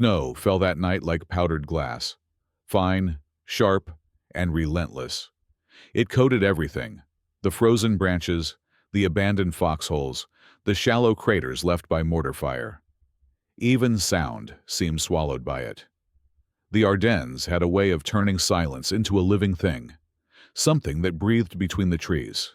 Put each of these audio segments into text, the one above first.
Snow fell that night like powdered glass, fine, sharp, and relentless. It coated everything: the frozen branches, the abandoned foxholes, the shallow craters left by mortar fire. Even sound seemed swallowed by it. The Ardennes had a way of turning silence into a living thing, something that breathed between the trees.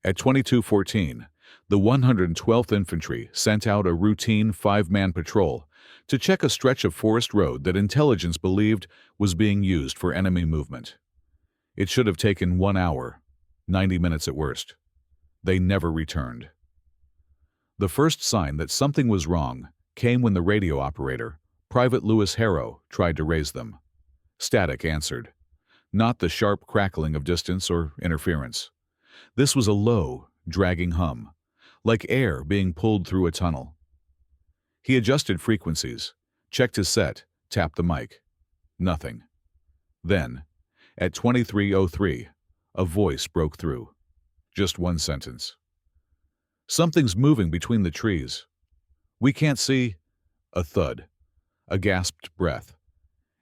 At 22:14, the 112th Infantry sent out a routine 5-man patrol to check a stretch of forest road that intelligence believed was being used for enemy movement. It should have taken 1 hour, 90 minutes at worst. They never returned. The first sign that something was wrong came when the radio operator, Private Lewis Harrow, tried to raise them. Static answered, not the sharp crackling of distance or interference. This was a low, dragging hum, like air being pulled through a tunnel. He adjusted frequencies, checked his set, tapped the mic. Nothing. Then, at 23:03, a voice broke through. Just one sentence. "Something's moving between the trees. We can't see." A thud, a gasped breath,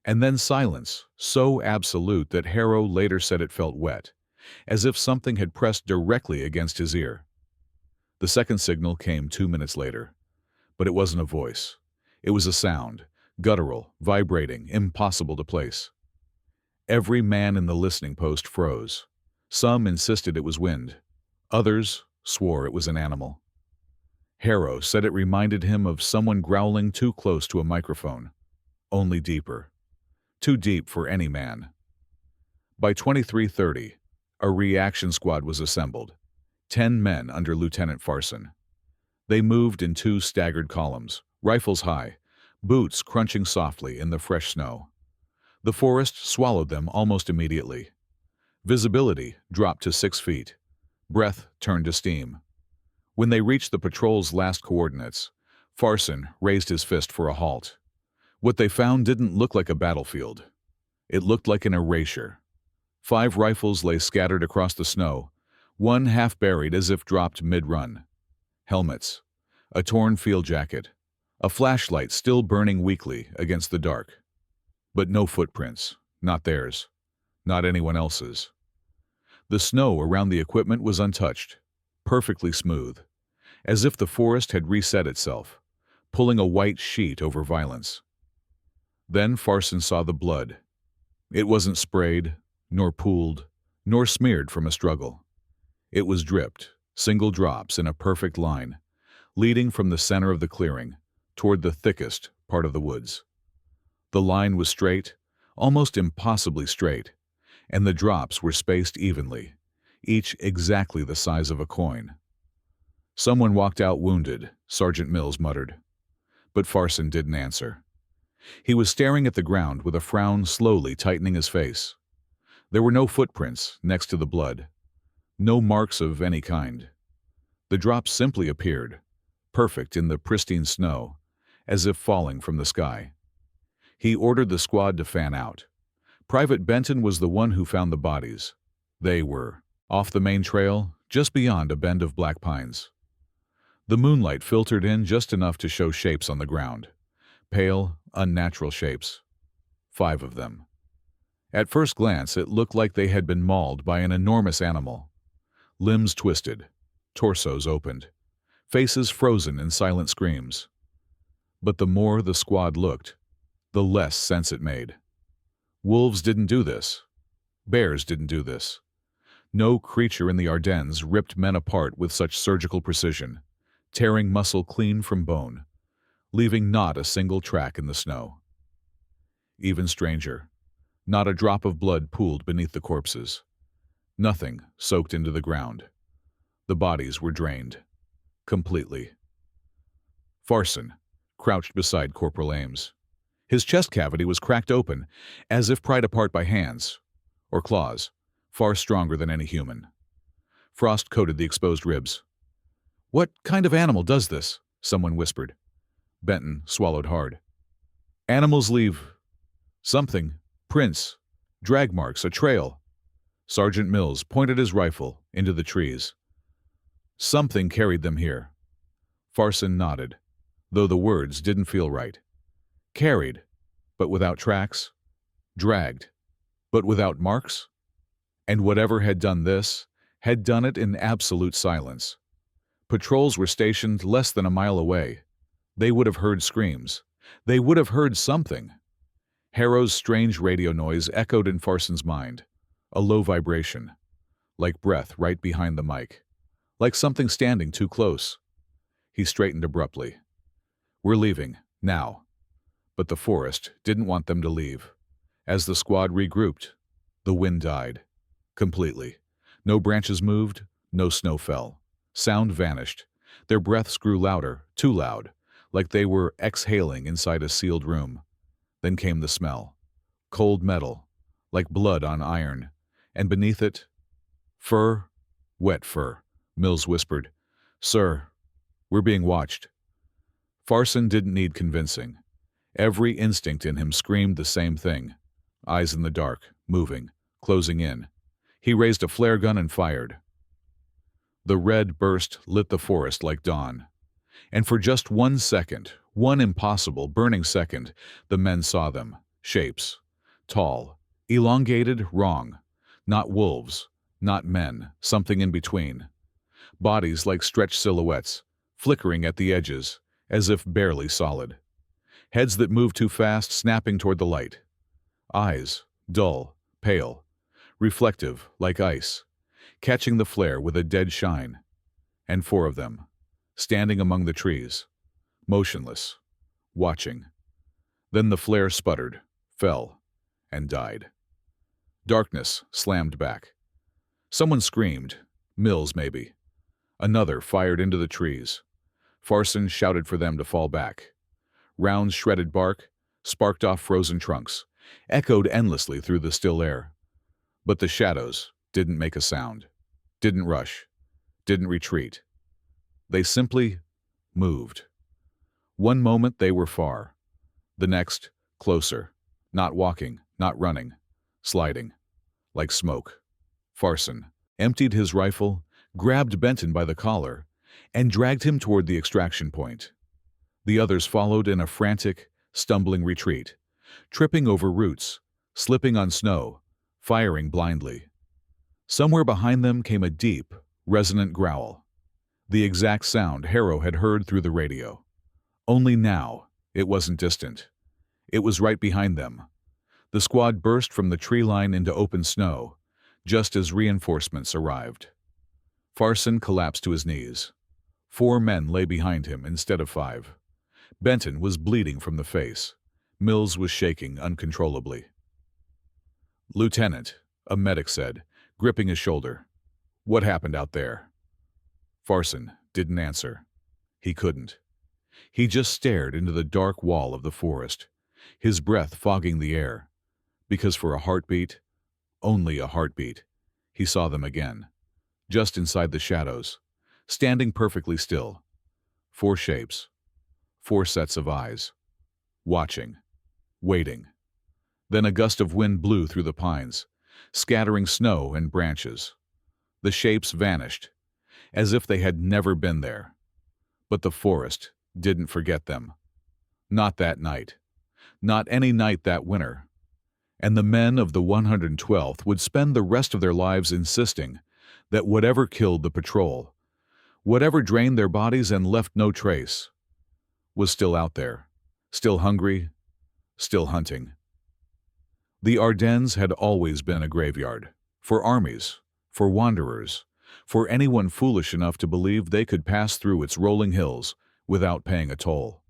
and then silence, so absolute that Harrow later said it felt wet, as if something had pressed directly against his ear. The second signal came 2 minutes later, but it wasn't a voice. It was a sound, guttural, vibrating, impossible to place. Every man in the listening post froze. Some insisted it was wind. Others swore it was an animal. Harrow said it reminded him of someone growling too close to a microphone, only deeper. Too deep for any man. By 23:30, a reaction squad was assembled, 10 men under Lieutenant Farson. They moved in 2 staggered columns, rifles high, boots crunching softly in the fresh snow. The forest swallowed them almost immediately. Visibility dropped to 6 feet. Breath turned to steam. When they reached the patrol's last coordinates, Farson raised his fist for a halt. What they found didn't look like a battlefield. It looked like an erasure. 5 rifles lay scattered across the snow, one half buried as if dropped mid-run. Helmets, a torn field jacket, a flashlight still burning weakly against the dark. But no footprints, not theirs, not anyone else's. The snow around the equipment was untouched, perfectly smooth, as if the forest had reset itself, pulling a white sheet over violence. Then Farson saw the blood. It wasn't sprayed, nor pooled, nor smeared from a struggle. It was dripped, single drops in a perfect line, leading from the center of the clearing toward the thickest part of the woods. The line was straight, almost impossibly straight, and the drops were spaced evenly, each exactly the size of a coin. "Someone walked out wounded," Sergeant Mills muttered. But Farson didn't answer. He was staring at the ground with a frown slowly tightening his face. There were no footprints next to the blood, no marks of any kind. The drops simply appeared, perfect in the pristine snow, as if falling from the sky. He ordered the squad to fan out. Private Benton was the one who found the bodies. They were off the main trail, just beyond a bend of black pines. The moonlight filtered in just enough to show shapes on the ground. Pale, unnatural shapes. 5 of them. At first glance, it looked like they had been mauled by an enormous animal. Limbs twisted, torsos opened, faces frozen in silent screams. But the more the squad looked, the less sense it made. Wolves didn't do this. Bears didn't do this. No creature in the Ardennes ripped men apart with such surgical precision, tearing muscle clean from bone, leaving not a single track in the snow. Even stranger, not a drop of blood pooled beneath the corpses. Nothing soaked into the ground. The bodies were drained. Completely. Farson crouched beside Corporal Ames. His chest cavity was cracked open, as if pried apart by hands, or claws, far stronger than any human. Frost coated the exposed ribs. "What kind of animal does this?" someone whispered. Benton swallowed hard. "Animals leave something, prints, drag marks, a trail." Sergeant Mills pointed his rifle into the trees. "Something carried them here." Farson nodded, though the words didn't feel right. Carried, but without tracks. Dragged, but without marks. And whatever had done this, had done it in absolute silence. Patrols were stationed less than a mile away. They would have heard screams. They would have heard something. Harrow's strange radio noise echoed in Farson's mind. A low vibration, like breath right behind the mic, like something standing too close. He straightened abruptly. "We're leaving, now." But the forest didn't want them to leave. As the squad regrouped, the wind died. Completely. No branches moved, no snow fell. Sound vanished. Their breaths grew louder, too loud, like they were exhaling inside a sealed room. Then came the smell. Cold metal, like blood on iron, and beneath it, fur, wet fur. Mills whispered, "Sir, we're being watched." Farson didn't need convincing. Every instinct in him screamed the same thing. Eyes in the dark, moving, closing in. He raised a flare gun and fired. The red burst lit the forest like dawn. And for just 1 second, one impossible, burning second, the men saw them. Shapes. Tall. Elongated, wrong. Not wolves. Not men. Something in between. Bodies like stretched silhouettes, flickering at the edges, as if barely solid. Heads that moved too fast, snapping toward the light. Eyes. Dull. Pale. Reflective, like ice. Catching the flare with a dead shine. And 4 of them. Standing among the trees, motionless, watching. Then the flare sputtered, fell, and died. Darkness slammed back. Someone screamed, Mills maybe. Another fired into the trees. Farson shouted for them to fall back. Rounds shredded bark, sparked off frozen trunks, echoed endlessly through the still air. But the shadows didn't make a sound, didn't rush, didn't retreat. They simply moved. One moment they were far. The next, closer. Not walking, not running. Sliding. Like smoke. Farson emptied his rifle, grabbed Benton by the collar, and dragged him toward the extraction point. The others followed in a frantic, stumbling retreat, tripping over roots, slipping on snow, firing blindly. Somewhere behind them came a deep, resonant growl. The exact sound Harrow had heard through the radio. Only now, it wasn't distant. It was right behind them. The squad burst from the tree line into open snow, just as reinforcements arrived. Farson collapsed to his knees. 4 men lay behind him instead of 5. Benton was bleeding from the face. Mills was shaking uncontrollably. "Lieutenant," a medic said, gripping his shoulder. "What happened out there?" Farson didn't answer. He couldn't. He just stared into the dark wall of the forest, his breath fogging the air, because for a heartbeat, only a heartbeat, he saw them again, just inside the shadows, standing perfectly still. 4 shapes, 4 sets of eyes, watching, waiting. Then a gust of wind blew through the pines, scattering snow and branches. The shapes vanished, as if they had never been there. But the forest didn't forget them. Not that night. Not any night that winter. And the men of the 112th would spend the rest of their lives insisting that whatever killed the patrol, whatever drained their bodies and left no trace, was still out there, still hungry, still hunting. The Ardennes had always been a graveyard, for armies, for wanderers, for anyone foolish enough to believe they could pass through its rolling hills without paying a toll.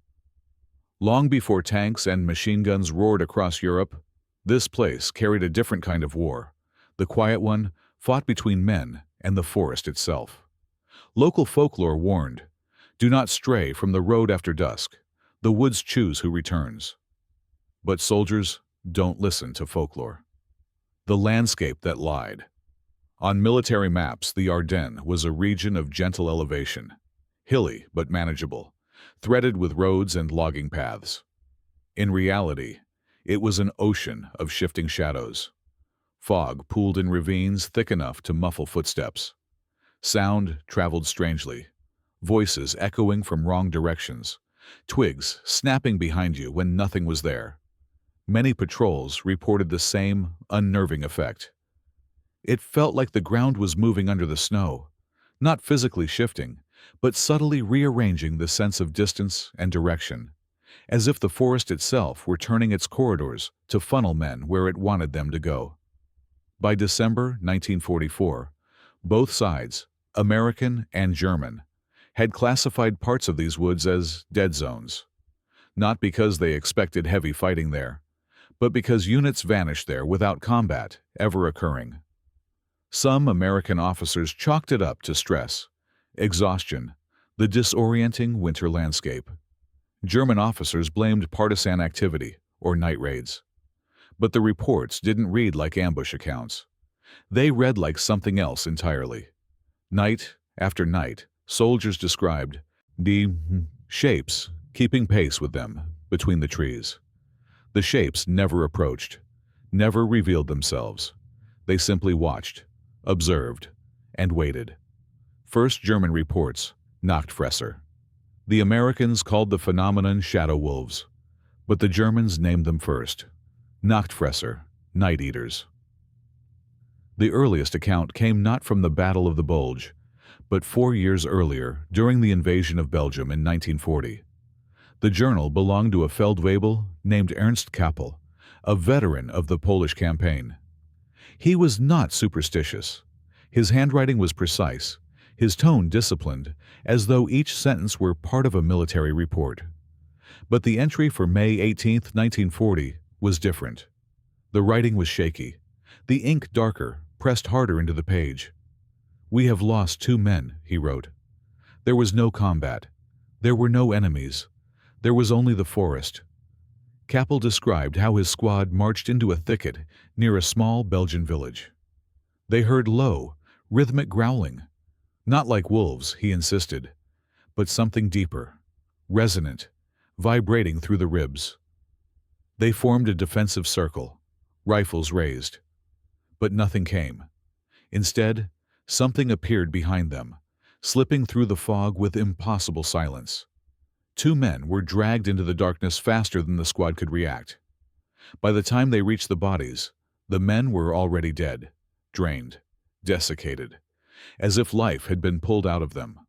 Long before tanks and machine guns roared across Europe, this place carried a different kind of war, the quiet one fought between men and the forest itself. Local folklore warned, do not stray from the road after dusk, the woods choose who returns. But soldiers don't listen to folklore. The landscape that lied. On military maps, the Ardennes was a region of gentle elevation, hilly but manageable, threaded with roads and logging paths. In reality, it was an ocean of shifting shadows. Fog pooled in ravines thick enough to muffle footsteps. Sound traveled strangely, voices echoing from wrong directions, twigs snapping behind you when nothing was there. Many patrols reported the same unnerving effect. It felt like the ground was moving under the snow, not physically shifting, but subtly rearranging the sense of distance and direction, as if the forest itself were turning its corridors to funnel men where it wanted them to go. By December 1944, both sides, American and German, had classified parts of these woods as dead zones, not because they expected heavy fighting there, but because units vanished there without combat ever occurring. Some American officers chalked it up to stress, exhaustion, the disorienting winter landscape. German officers blamed partisan activity or night raids. But the reports didn't read like ambush accounts. They read like something else entirely. Night after night, soldiers described the shapes keeping pace with them between the trees. The shapes never approached, never revealed themselves. They simply watched, observed, and waited. First German reports, Nachtfresser. The Americans called the phenomenon shadow wolves, but the Germans named them first, Nachtfresser, night eaters. The earliest account came not from the Battle of the Bulge, but 4 years earlier, during the invasion of Belgium in 1940. The journal belonged to a Feldwebel named Ernst Kappel, a veteran of the Polish campaign. He was not superstitious. His handwriting was precise, his tone disciplined, as though each sentence were part of a military report. But the entry for May 18, 1940, was different. The writing was shaky, the ink darker, pressed harder into the page. "We have lost 2 men," he wrote. "There was no combat. There were no enemies. There was only the forest." Kappel described how his squad marched into a thicket near a small Belgian village. They heard low, rhythmic growling. Not like wolves, he insisted, but something deeper, resonant, vibrating through the ribs. They formed a defensive circle, rifles raised. But nothing came. Instead, something appeared behind them, slipping through the fog with impossible silence. 2 men were dragged into the darkness faster than the squad could react. By the time they reached the bodies, the men were already dead, drained, desiccated, as if life had been pulled out of them.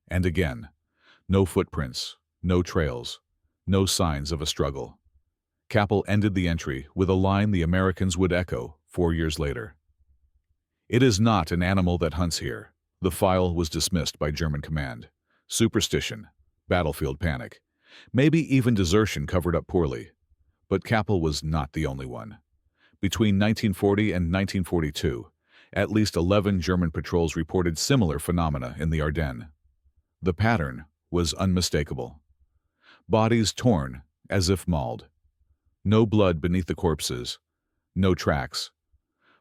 And again, no footprints, no trails, no signs of a struggle. Kappel ended the entry with a line the Americans would echo 4 years later. "It is not an animal that hunts here." The file was dismissed by German command. Superstition, battlefield panic, maybe even desertion covered up poorly. But Kappel was not the only one. Between 1940 and 1942, at least 11 German patrols reported similar phenomena in the Ardennes. The pattern was unmistakable. Bodies torn as if mauled. No blood beneath the corpses. No tracks.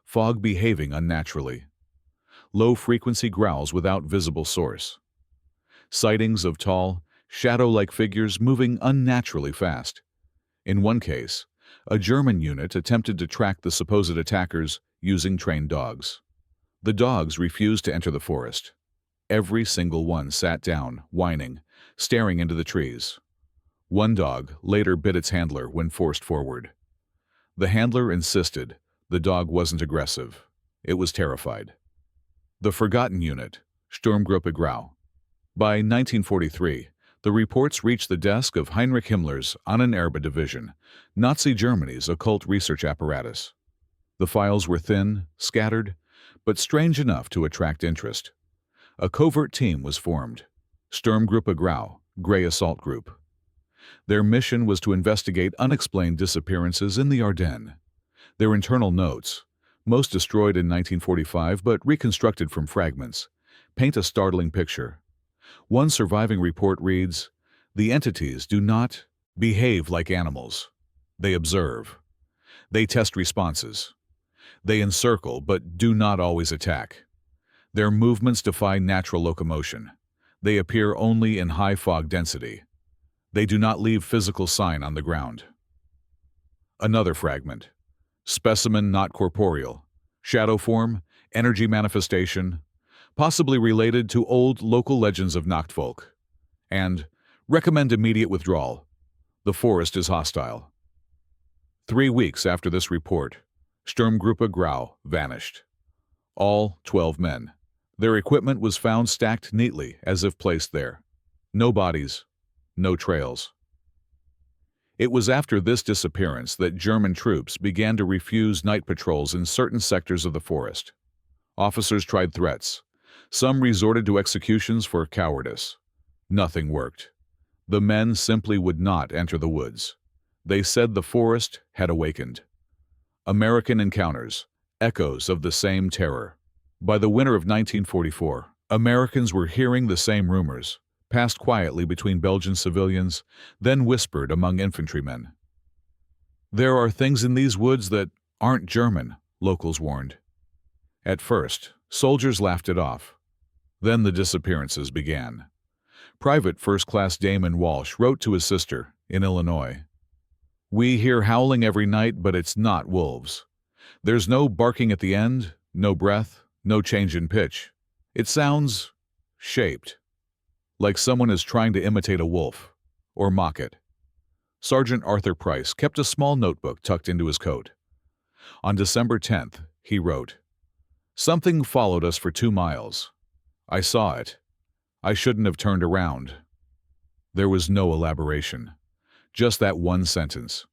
Fog behaving unnaturally. Low-frequency growls without visible source. Sightings of tall, shadow-like figures moving unnaturally fast. In one case, a German unit attempted to track the supposed attackers using trained dogs. The dogs refused to enter the forest. Every single one sat down, whining, staring into the trees. One dog later bit its handler when forced forward. The handler insisted the dog wasn't aggressive. It was terrified. The forgotten unit, Sturmgruppe Grau. By 1943, the reports reached the desk of Heinrich Himmler's Ahnenerbe Division, Nazi Germany's occult research apparatus. The files were thin, scattered, but strange enough to attract interest. A covert team was formed, Sturmgruppe Grau, Grey Assault Group. Their mission was to investigate unexplained disappearances in the Ardennes. Their internal notes, most destroyed in 1945 but reconstructed from fragments, paint a startling picture. One surviving report reads, "The entities do not behave like animals. They observe. They test responses. They encircle but do not always attack. Their movements defy natural locomotion. They appear only in high fog density. They do not leave physical sign on the ground." Another fragment. Specimen not corporeal. Shadow form, energy manifestation, possibly related to old local legends of Nachtfolk. And Recommend immediate withdrawal. The forest is hostile. 3 weeks after this report, Sturmgruppe Grau vanished. All 12 men. Their equipment was found stacked neatly as if placed there. No bodies, no trails. It was after this disappearance that German troops began to refuse night patrols in certain sectors of the forest. Officers tried threats. Some resorted to executions for cowardice. Nothing worked. The men simply would not enter the woods. They said the forest had awakened. American encounters, echoes of the same terror. By the winter of 1944, Americans were hearing the same rumors, passed quietly between Belgian civilians, then whispered among infantrymen. There are things in these woods that aren't German, locals warned. At first, soldiers laughed it off. Then the disappearances began. Private First Class Damon Walsh wrote to his sister in Illinois, "We hear howling every night, but it's not wolves. There's no barking at the end, no breath, no change in pitch. It sounds shaped, like someone is trying to imitate a wolf or mock it." Sergeant Arthur Price kept a small notebook tucked into his coat. On December 10th, he wrote, "Something followed us for 2 miles. I saw it. I shouldn't have turned around." There was no elaboration, just that one sentence.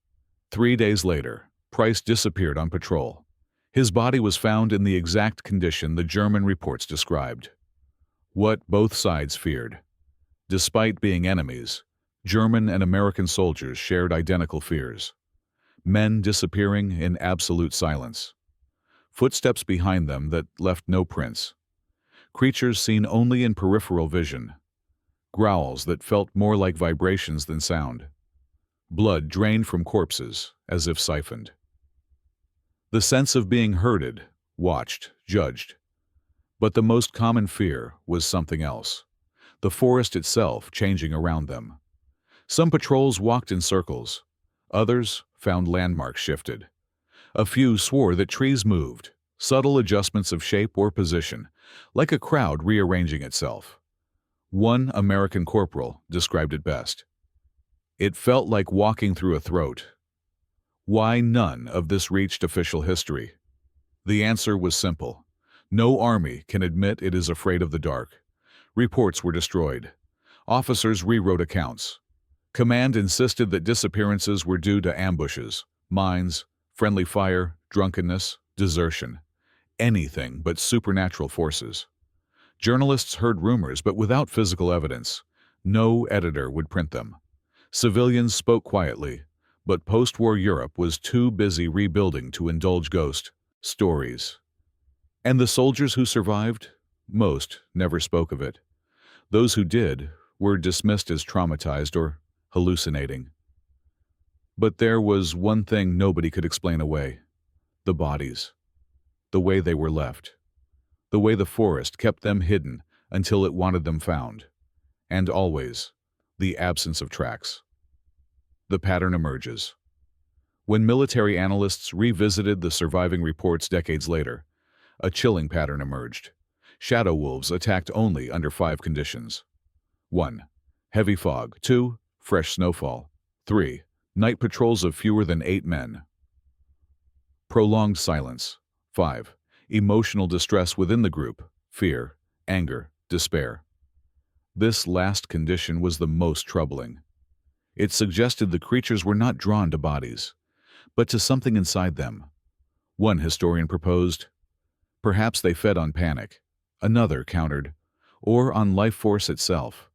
3 days later, Price disappeared on patrol. His body was found in the exact condition the German reports described. What both sides feared. Despite being enemies, German and American soldiers shared identical fears. Men disappearing in absolute silence. Footsteps behind them that left no prints. Creatures seen only in peripheral vision. Growls that felt more like vibrations than sound. Blood drained from corpses, as if siphoned. The sense of being herded, watched, judged. But the most common fear was something else. The forest itself changing around them. Some patrols walked in circles. Others found landmarks shifted. A few swore that trees moved, subtle adjustments of shape or position, like a crowd rearranging itself. One American corporal described it best. "It felt like walking through a throat." Why none of this reached official history? The answer was simple. No army can admit it is afraid of the dark. Reports were destroyed. Officers rewrote accounts. Command insisted that disappearances were due to ambushes, mines, friendly fire, drunkenness, desertion. Anything but supernatural forces. Journalists heard rumors, but without physical evidence. No editor would print them. Civilians spoke quietly, but post-war Europe was too busy rebuilding to indulge ghost stories. And the soldiers who survived? Most never spoke of it. Those who did were dismissed as traumatized or hallucinating. But there was one thing nobody could explain away. The bodies. The way they were left. The way the forest kept them hidden until it wanted them found. And always, the absence of tracks. The pattern emerges. When military analysts revisited the surviving reports decades later, a chilling pattern emerged. Shadow wolves attacked only under 5 conditions. 1. Heavy fog. 2. Fresh snowfall. 3. Night patrols of fewer than 8 men. Prolonged silence. 5. Emotional distress within the group. Fear, anger, despair. This last condition was the most troubling. It suggested the creatures were not drawn to bodies, but to something inside them. One historian proposed, perhaps they fed on panic. Another countered, or on life force itself.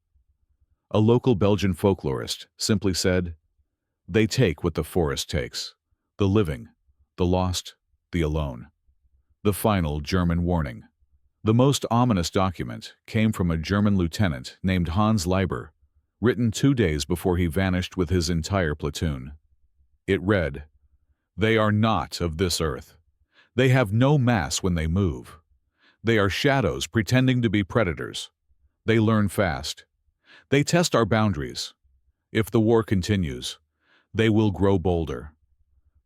A local Belgian folklorist simply said, "They take what the forest takes, the living, the lost, the alone." The final German warning. The most ominous document came from a German lieutenant named Hans Leiber, written 2 days before he vanished with his entire platoon. It read, "They are not of this earth. They have no mass when they move. They are shadows pretending to be predators. They learn fast. They test our boundaries. If the war continues, they will grow bolder.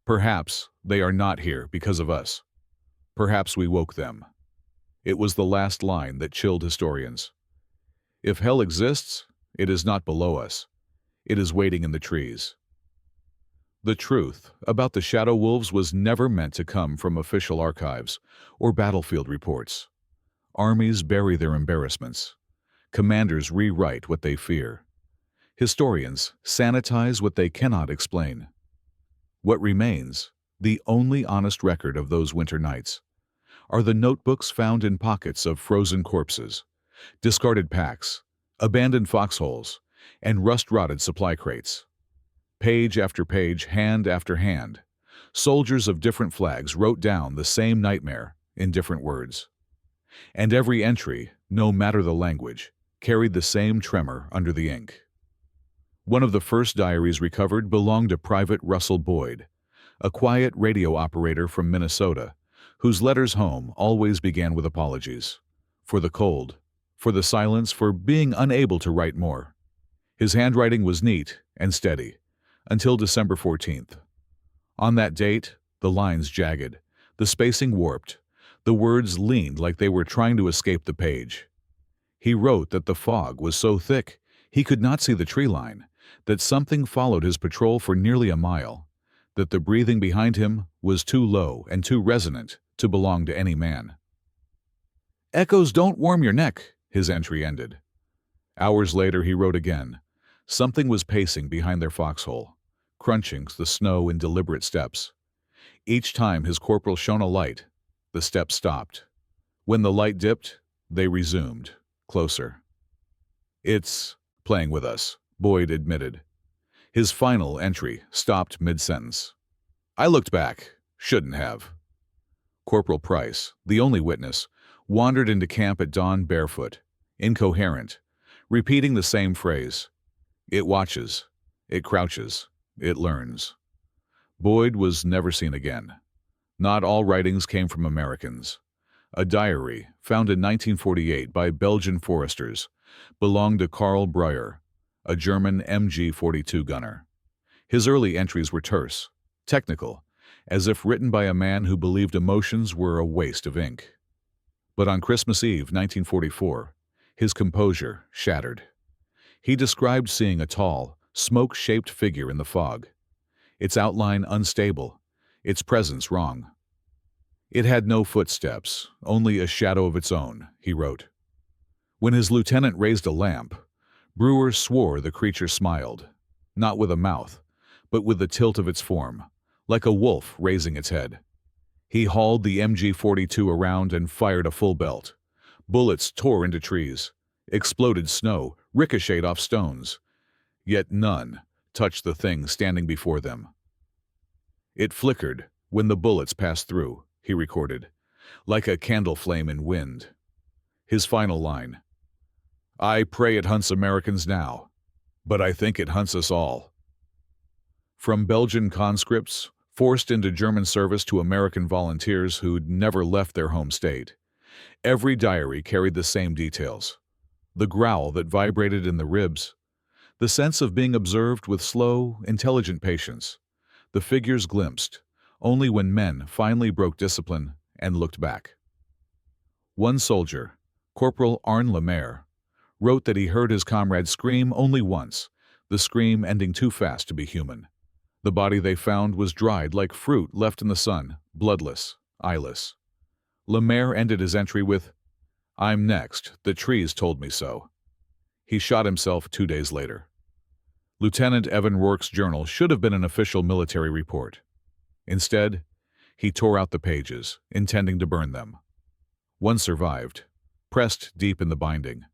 Perhaps they are not here because of us. Perhaps we woke them." It was the last line that chilled historians. If hell exists, It is not below us. It is waiting in the trees. The truth about the shadow wolves was never meant to come from official archives or battlefield reports. Armies bury their embarrassments. Commanders rewrite what they fear. Historians sanitize what they cannot explain. What remains, the only honest record of those winter nights, are the notebooks found in pockets of frozen corpses, discarded packs, abandoned foxholes, and rust-rotted supply crates. Page after page, hand after hand, soldiers of different flags wrote down the same nightmare in different words. And every entry, no matter the language, carried the same tremor under the ink. One of the first diaries recovered belonged to Private Russell Boyd, a quiet radio operator from Minnesota, whose letters home always began with apologies. For the cold, for the silence, for being unable to write more. His handwriting was neat and steady, until December 14th. On that date, the lines jagged, the spacing warped, the words leaned like they were trying to escape the page. He wrote that the fog was so thick he could not see the tree line, that something followed his patrol for nearly a mile, that the breathing behind him was too low and too resonant to belong to any man. "Echoes don't warm your neck," his entry ended. Hours later he wrote again. Something was pacing behind their foxhole, crunching the snow in deliberate steps. Each time his corporal shone a light, the steps stopped. When the light dipped, they resumed, closer. "It's playing with us," Boyd admitted. His final entry stopped mid-sentence. "I looked back. Shouldn't have." Corporal Price, the only witness, wandered into camp at dawn barefoot, incoherent, repeating the same phrase. "It watches. It crouches. It learns." Boyd was never seen again. Not all writings came from Americans. A diary, found in 1948 by Belgian foresters, belonged to Karl Breuer, a German MG-42 gunner. His early entries were terse, technical, as if written by a man who believed emotions were a waste of ink. But on Christmas Eve, 1944, his composure shattered. He described seeing a tall, smoke-shaped figure in the fog, its outline unstable, its presence wrong. "It had no footsteps, only a shadow of its own," he wrote. When his lieutenant raised a lamp, Brewer swore the creature smiled, not with a mouth, but with the tilt of its form, like a wolf raising its head. He hauled the MG-42 around and fired a full belt. Bullets tore into trees, exploded snow, ricocheted off stones. Yet none touched the thing standing before them. "It flickered when the bullets passed through," he recorded, "like a candle flame in wind." His final line, "I pray it hunts Americans now, but I think it hunts us all." From Belgian conscripts forced into German service to American volunteers who'd never left their home state, every diary carried the same details. The growl that vibrated in the ribs, the sense of being observed with slow, intelligent patience, the figures glimpsed only when men finally broke discipline and looked back. One soldier, Corporal Arne Lemaire, wrote that he heard his comrade scream only once, the scream ending too fast to be human. The body they found was dried like fruit left in the sun, bloodless, eyeless. Lemaire ended his entry with, "I'm next, the trees told me so." He shot himself 2 days later. Lieutenant Evan Rourke's journal should have been an official military report. Instead, he tore out the pages, intending to burn them. One survived, pressed deep in the binding.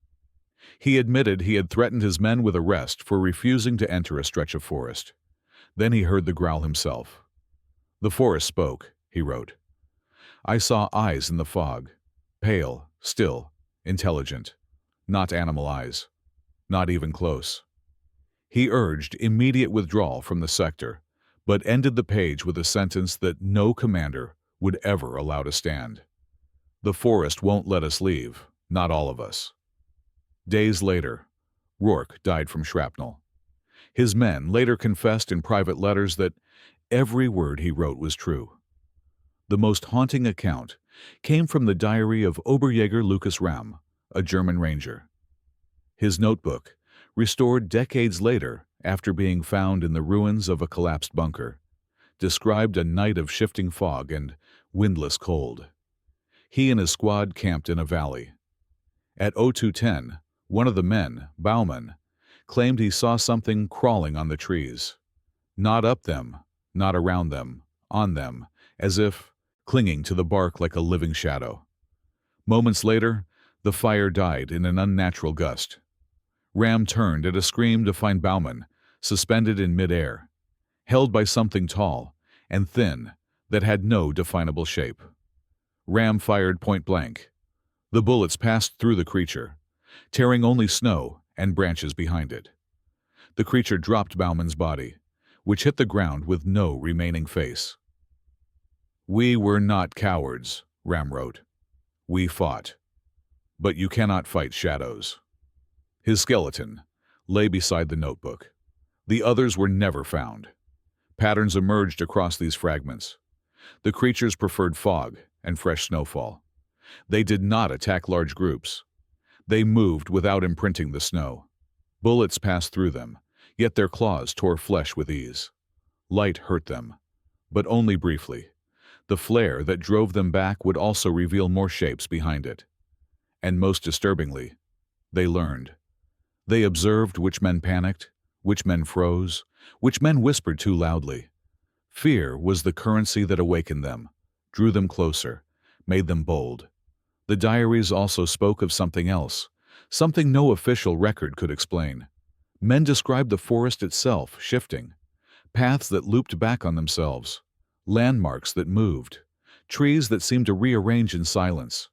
He admitted he had threatened his men with arrest for refusing to enter a stretch of forest. Then he heard the growl himself. "The forest spoke," he wrote. "I saw eyes in the fog, pale, still, intelligent, not animal eyes, not even close." He urged immediate withdrawal from the sector, but ended the page with a sentence that no commander would ever allow to stand. "The forest won't let us leave, not all of us." Days later, Rourke died from shrapnel. His men later confessed in private letters that every word he wrote was true. The most haunting account came from the diary of Oberjäger Lucas Ramm, a German ranger. His notebook, restored decades later after being found in the ruins of a collapsed bunker, described a night of shifting fog and windless cold. He and his squad camped in a valley. At 0210, one of the men, Baumann, claimed he saw something crawling on the trees. Not up them, not around them, on them, as if clinging to the bark like a living shadow. Moments later, the fire died in an unnatural gust. Ram turned at a scream to find Baumann, suspended in midair, held by something tall and thin that had no definable shape. Ram fired point blank. The bullets passed through the creature, tearing only snow and branches behind it. The creature dropped Baumann's body, which hit the ground with no remaining face. "We were not cowards," Ram wrote. "We fought. But you cannot fight shadows." His skeleton lay beside the notebook. The others were never found. Patterns emerged across these fragments. The creatures preferred fog and fresh snowfall. They did not attack large groups. They moved without imprinting the snow. Bullets passed through them, yet their claws tore flesh with ease. Light hurt them, but only briefly. The flare that drove them back would also reveal more shapes behind it. And most disturbingly, they learned. They observed which men panicked, which men froze, which men whispered too loudly. Fear was the currency that awakened them, drew them closer, made them bold. The diaries also spoke of something else, something no official record could explain. Men described the forest itself shifting, paths that looped back on themselves, landmarks that moved, trees that seemed to rearrange in silence.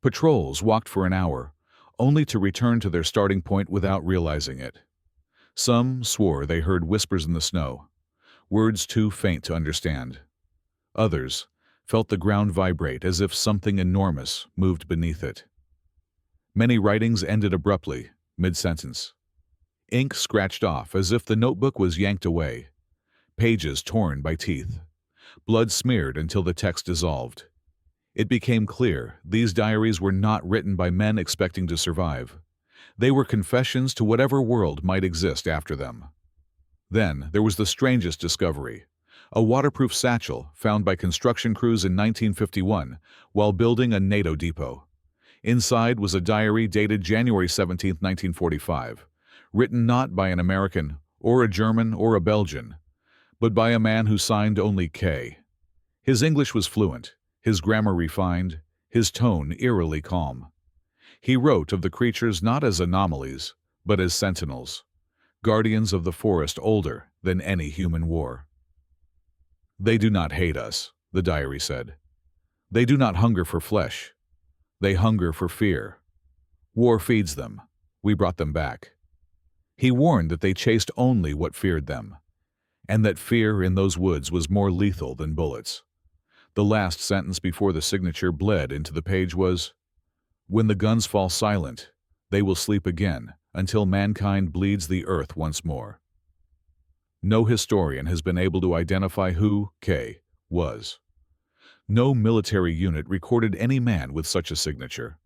Patrols walked for an hour, only to return to their starting point without realizing it. Some swore they heard whispers in the snow, words too faint to understand. Others felt the ground vibrate as if something enormous moved beneath it. Many writings ended abruptly, mid-sentence. Ink scratched off as if the notebook was yanked away, pages torn by teeth, blood smeared until the text dissolved. It became clear these diaries were not written by men expecting to survive. They were confessions to whatever world might exist after them. Then there was the strangest discovery, a waterproof satchel found by construction crews in 1951 while building a NATO depot. Inside was a diary dated January 17, 1945, written not by an American or a German or a Belgian, but by a man who signed only K. His English was fluent, his grammar refined, his tone eerily calm. He wrote of the creatures not as anomalies, but as sentinels, guardians of the forest older than any human war. "They do not hate us," the diary said. "They do not hunger for flesh. They hunger for fear. War feeds them. We brought them back." He warned that they chased only what feared them, and that fear in those woods was more lethal than bullets. The last sentence before the signature bled into the page was, "When the guns fall silent, they will sleep again until mankind bleeds the earth once more." No historian has been able to identify who K was. No military unit recorded any man with such a signature.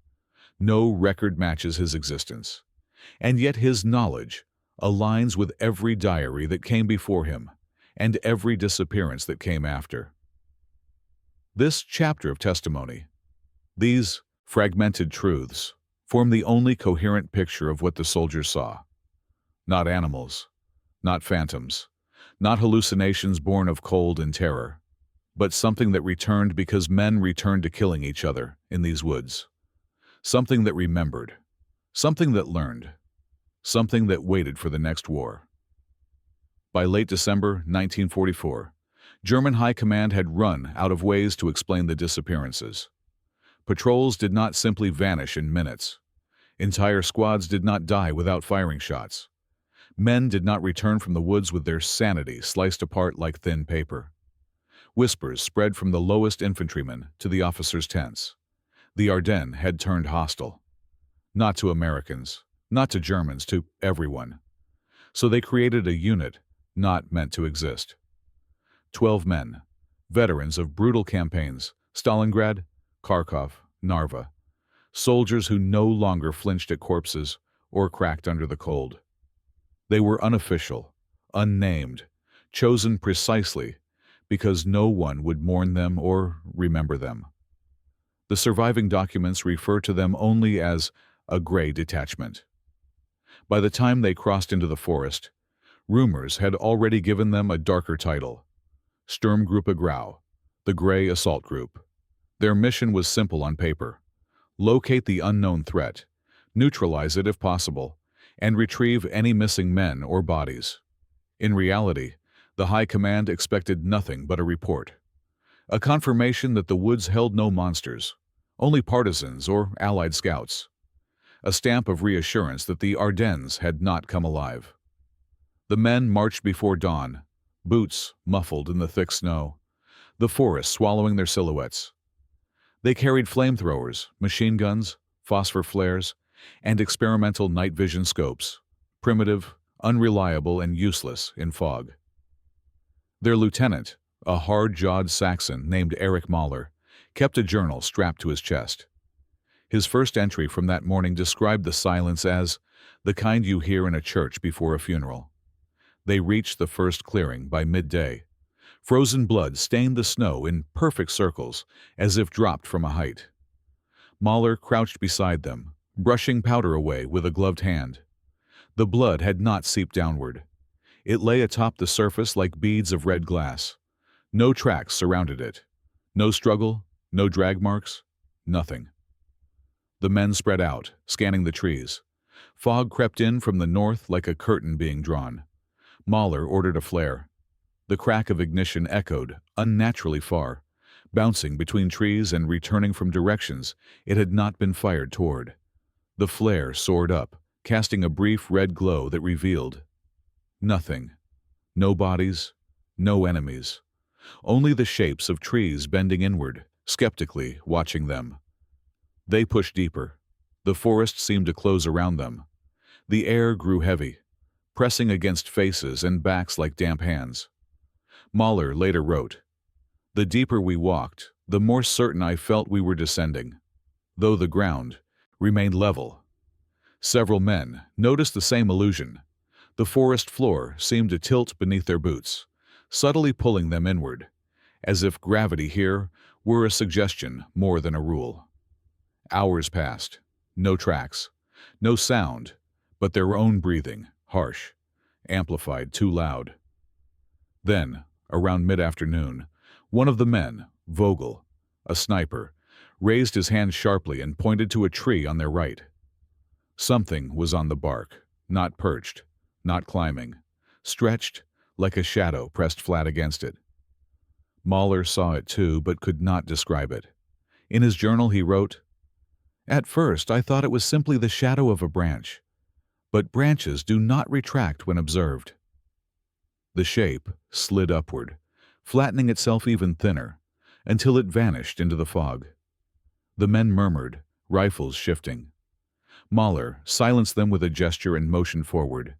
No record matches his existence. And yet his knowledge aligns with every diary that came before him and every disappearance that came after. This chapter of testimony, these fragmented truths, form the only coherent picture of what the soldiers saw. Not animals, not phantoms, not hallucinations born of cold and terror, but something that returned because men returned to killing each other in these woods. Something that remembered, something that learned, something that waited for the next war. By late December 1944, German High Command had run out of ways to explain the disappearances. Patrols did not simply vanish in minutes. Entire squads did not die without firing shots. Men did not return from the woods with their sanity sliced apart like thin paper. Whispers spread from the lowest infantrymen to the officers' tents. The Ardennes had turned hostile. Not to Americans, not to Germans, to everyone. So they created a unit not meant to exist. 12 men, veterans of brutal campaigns, Stalingrad, Kharkov, Narva. Soldiers who no longer flinched at corpses or cracked under the cold. They were unofficial, unnamed, chosen precisely because no one would mourn them or remember them. The surviving documents refer to them only as a gray detachment. By the time they crossed into the forest, rumors had already given them a darker title: Sturmgruppe Grau, the Gray Assault Group. Their mission was simple on paper: locate the unknown threat, neutralize it if possible, and retrieve any missing men or bodies. In reality, the High Command expected nothing but a report, a confirmation that the woods held no monsters, only partisans or Allied scouts, a stamp of reassurance that the Ardennes had not come alive. The men marched before dawn, boots muffled in the thick snow, the forest swallowing their silhouettes. They carried flamethrowers, machine guns, phosphor flares, and experimental night vision scopes, primitive, unreliable, and useless in fog. Their lieutenant, a hard-jawed Saxon named Erich Mahler, kept a journal strapped to his chest. His first entry from that morning described the silence as the kind you hear in a church before a funeral. They reached the first clearing by midday. Frozen blood stained the snow in perfect circles, as if dropped from a height. Mahler crouched beside them, brushing powder away with a gloved hand. The blood had not seeped downward. It lay atop the surface like beads of red glass. No tracks surrounded it. No struggle, no drag marks, nothing. The men spread out, scanning the trees. Fog crept in from the north like a curtain being drawn. Mahler ordered a flare. The crack of ignition echoed unnaturally far, bouncing between trees and returning from directions it had not been fired toward. The flare soared up, casting a brief red glow that revealed nothing. No bodies, no enemies. Only the shapes of trees bending inward, skeptically watching them. They pushed deeper. The forest seemed to close around them. The air grew heavy, pressing against faces and backs like damp hands. Mahler later wrote, "The deeper we walked, the more certain I felt we were descending, though the ground remained level." Several men noticed the same illusion. The forest floor seemed to tilt beneath their boots, subtly pulling them inward, as if gravity here were a suggestion more than a rule. Hours passed. No tracks, no sound, but their own breathing, harsh, amplified, too loud. Then, around mid-afternoon, one of the men, Vogel, a sniper, raised his hand sharply and pointed to a tree on their right. Something was on the bark, not perched, not climbing, stretched like a shadow pressed flat against it. Mahler saw it too, but could not describe it. In his journal he wrote, "At first I thought it was simply the shadow of a branch, but branches do not retract when observed." The shape slid upward, flattening itself even thinner, until it vanished into the fog. The men murmured, rifles shifting. Mahler silenced them with a gesture and motioned forward.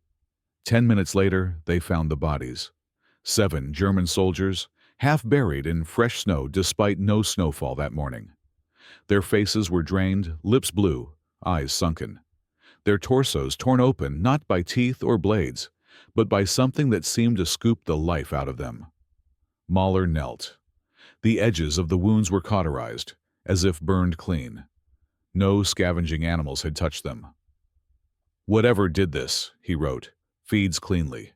10 minutes later, they found the bodies. 7 German soldiers, half buried in fresh snow despite no snowfall that morning. Their faces were drained, lips blue, eyes sunken. Their torsos torn open not by teeth or blades, but by something that seemed to scoop the life out of them. Mahler knelt. The edges of the wounds were cauterized, as if burned clean. No scavenging animals had touched them. "Whatever did this," he wrote, "feeds cleanly."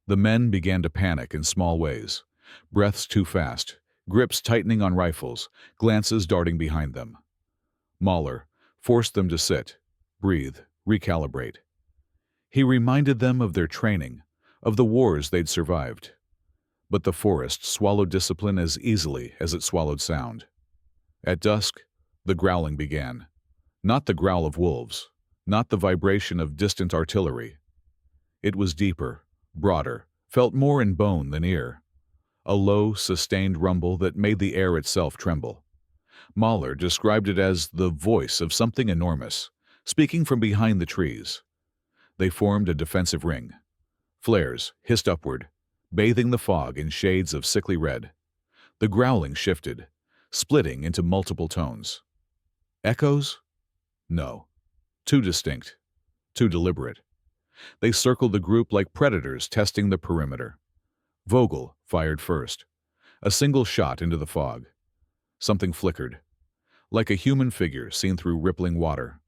The men began to panic in small ways, breaths too fast, grips tightening on rifles, glances darting behind them. Mahler forced them to sit, breathe, recalibrate. He reminded them of their training, of the wars they'd survived. But the forest swallowed discipline as easily as it swallowed sound. At dusk, the growling began. Not the growl of wolves, not the vibration of distant artillery. It was deeper, broader, felt more in bone than ear. A low, sustained rumble that made the air itself tremble. Mahler described it as the voice of something enormous, speaking from behind the trees. They formed a defensive ring. Flares hissed upward, bathing the fog in shades of sickly red. The growling shifted, splitting into multiple tones. Echoes? No. Too distinct, too deliberate. They circled the group like predators testing the perimeter. Vogel fired first. A single shot into the fog. Something flickered, like a human figure seen through rippling water,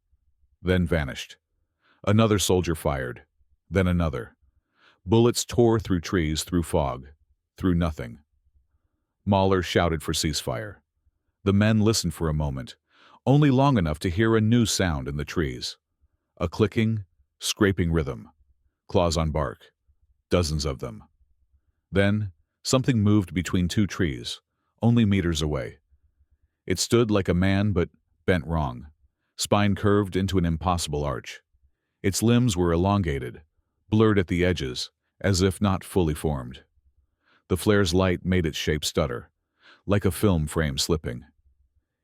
then vanished. Another soldier fired, then another. Bullets tore through trees, through fog, through nothing. Mahler shouted for ceasefire. The men listened for a moment, only long enough to hear a new sound in the trees. A clicking, scraping rhythm. Claws on bark. Dozens of them. Then, something moved between two trees, only meters away. It stood like a man, but bent wrong. Spine curved into an impossible arch. Its limbs were elongated, blurred at the edges, as if not fully formed. The flare's light made its shape stutter, like a film frame slipping.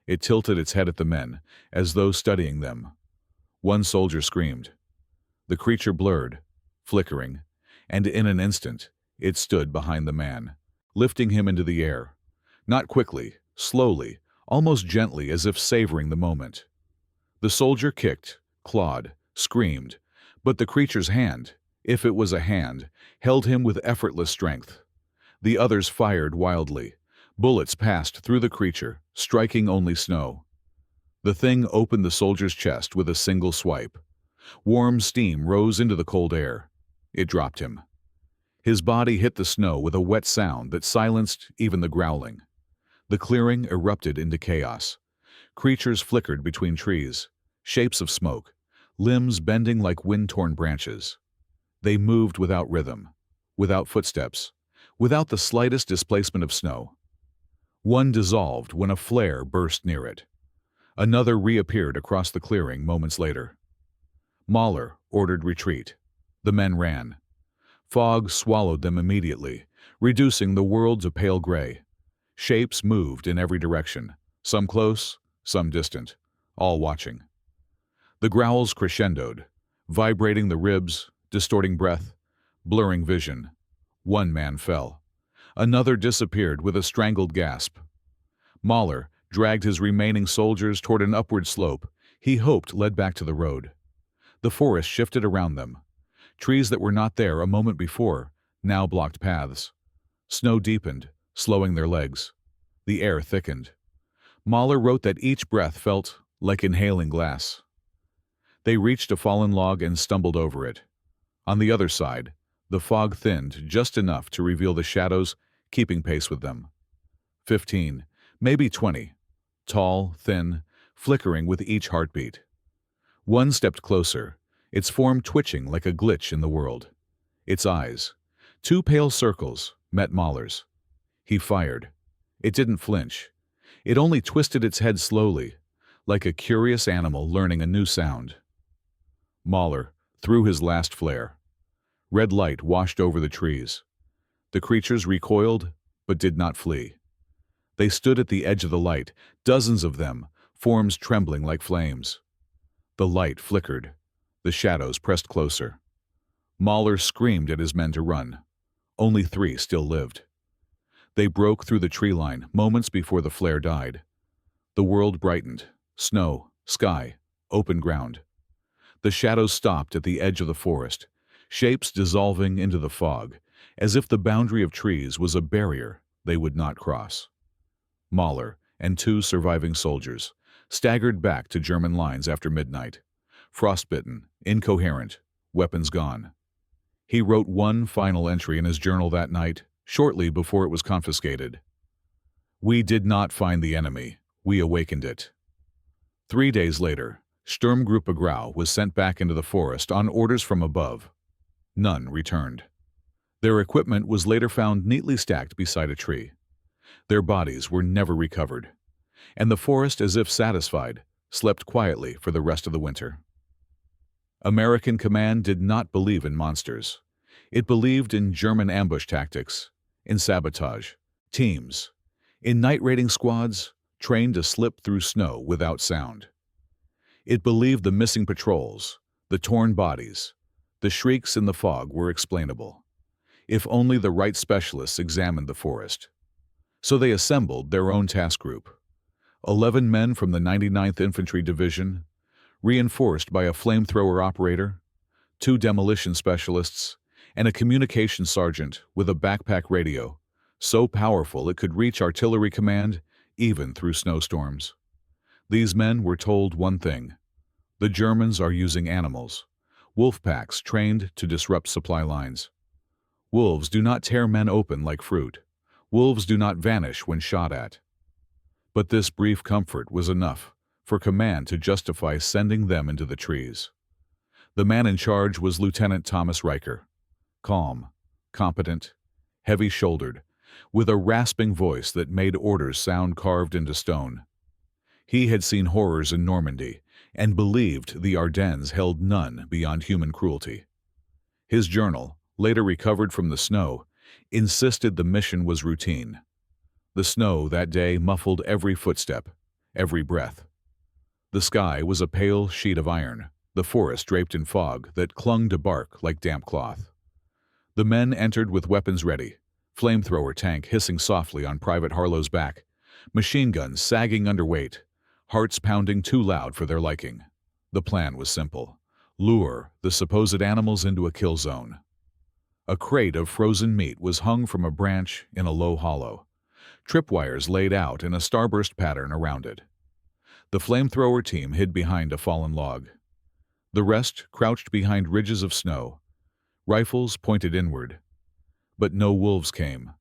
It tilted its head at the men, as though studying them. One soldier screamed. The creature blurred, flickering, and in an instant, it stood behind the man, lifting him into the air. Not quickly, slowly, almost gently, as if savoring the moment. The soldier kicked, clawed, screamed, but the creature's hand, if it was a hand, held him with effortless strength. The others fired wildly. Bullets passed through the creature, striking only snow. The thing opened the soldier's chest with a single swipe. Warm steam rose into the cold air. It dropped him. His body hit the snow with a wet sound that silenced even the growling. The clearing erupted into chaos. Creatures flickered between trees, shapes of smoke, limbs bending like wind-torn branches. They moved without rhythm, without footsteps, without the slightest displacement of snow. One dissolved when a flare burst near it. Another reappeared across the clearing moments later. Mahler ordered retreat. The men ran. Fog swallowed them immediately, reducing the world to pale gray. Shapes moved in every direction, some close, some distant, all watching. The growls crescendoed, vibrating the ribs, distorting breath, blurring vision. One man fell. Another disappeared with a strangled gasp. Mahler dragged his remaining soldiers toward an upward slope he hoped led back to the road. The forest shifted around them. Trees that were not there a moment before now blocked paths. Snow deepened, slowing their legs. The air thickened. Mahler wrote that each breath felt like inhaling glass. They reached a fallen log and stumbled over it. On the other side, the fog thinned just enough to reveal the shadows keeping pace with them. 15, maybe 20, tall, thin, flickering with each heartbeat. One stepped closer, its form twitching like a glitch in the world. Its eyes, two pale circles, met Mahler's. He fired. It didn't flinch. It only twisted its head slowly, like a curious animal learning a new sound. Mahler threw his last flare. Red light washed over the trees. The creatures recoiled, but did not flee. They stood at the edge of the light, dozens of them, forms trembling like flames. The light flickered. The shadows pressed closer. Mahler screamed at his men to run. Only 3 still lived. They broke through the tree line moments before the flare died. The world brightened. Snow, sky, open ground. The shadows stopped at the edge of the forest, shapes dissolving into the fog, as if the boundary of trees was a barrier they would not cross. Mahler and 2 surviving soldiers staggered back to German lines after midnight, frostbitten, incoherent, weapons gone. He wrote one final entry in his journal that night, shortly before it was confiscated. "We did not find the enemy, we awakened it." 3 days later, Sturmgruppe Grau was sent back into the forest on orders from above. None returned. Their equipment was later found neatly stacked beside a tree. Their bodies were never recovered, and the forest, as if satisfied, slept quietly for the rest of the winter. American command did not believe in monsters. It believed in German ambush tactics, in sabotage, teams, in night-raiding squads trained to slip through snow without sound. It believed the missing patrols, the torn bodies, the shrieks in the fog were explainable, if only the right specialists examined the forest. So they assembled their own task group. 11 men from the 99th Infantry Division, reinforced by a flamethrower operator, 2 demolition specialists, and a communications sergeant with a backpack radio, so powerful it could reach artillery command even through snowstorms. These men were told one thing: the Germans are using animals, wolf packs trained to disrupt supply lines. Wolves do not tear men open like fruit. Wolves do not vanish when shot at. But this brief comfort was enough for command to justify sending them into the trees. The man in charge was Lieutenant Thomas Riker, calm, competent, heavy-shouldered, with a rasping voice that made orders sound carved into stone. He had seen horrors in Normandy and believed the Ardennes held none beyond human cruelty. His journal, later recovered from the snow, insisted the mission was routine. The snow that day muffled every footstep, every breath. The sky was a pale sheet of iron, the forest draped in fog that clung to bark like damp cloth. The men entered with weapons ready, flamethrower tank hissing softly on Private Harlow's back, machine guns sagging under weight, hearts pounding too loud for their liking. The plan was simple: lure the supposed animals into a kill zone. A crate of frozen meat was hung from a branch in a low hollow, tripwires laid out in a starburst pattern around it. The flamethrower team hid behind a fallen log. The rest crouched behind ridges of snow, rifles pointed inward. But no wolves came,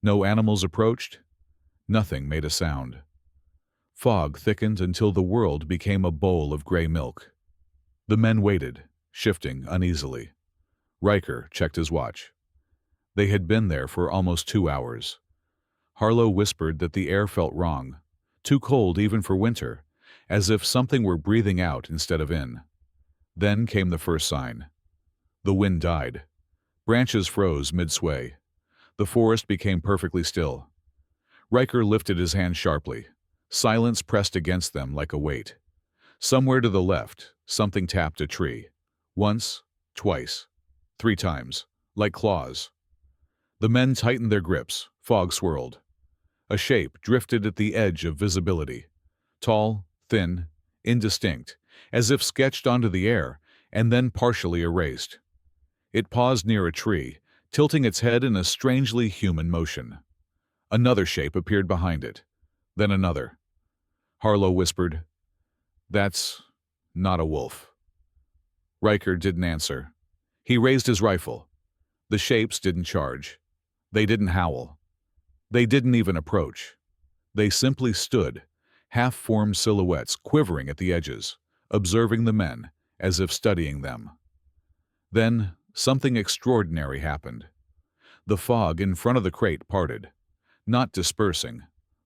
no animals approached, nothing made a sound. Fog thickened until the world became a bowl of gray milk. The men waited, shifting uneasily. Riker checked his watch. They had been there for almost 2 hours. Harlow whispered that the air felt wrong, too cold even for winter, as if something were breathing out instead of in. Then came the first sign. The wind died. Branches froze mid-sway. The forest became perfectly still. Riker lifted his hand sharply. Silence pressed against them like a weight. Somewhere to the left, something tapped a tree. Once, twice, 3 times, like claws. The men tightened their grips. Fog swirled. A shape drifted at the edge of visibility. Tall, thin, indistinct, as if sketched onto the air and then partially erased. It paused near a tree, tilting its head in a strangely human motion. Another shape appeared behind it, then another. Harlow whispered, "That's not a wolf." Riker didn't answer. He raised his rifle. The shapes didn't charge. They didn't howl. They didn't even approach. They simply stood, half-formed silhouettes quivering at the edges, observing the men as if studying them. Then something extraordinary happened. The fog in front of the crate parted, not dispersing,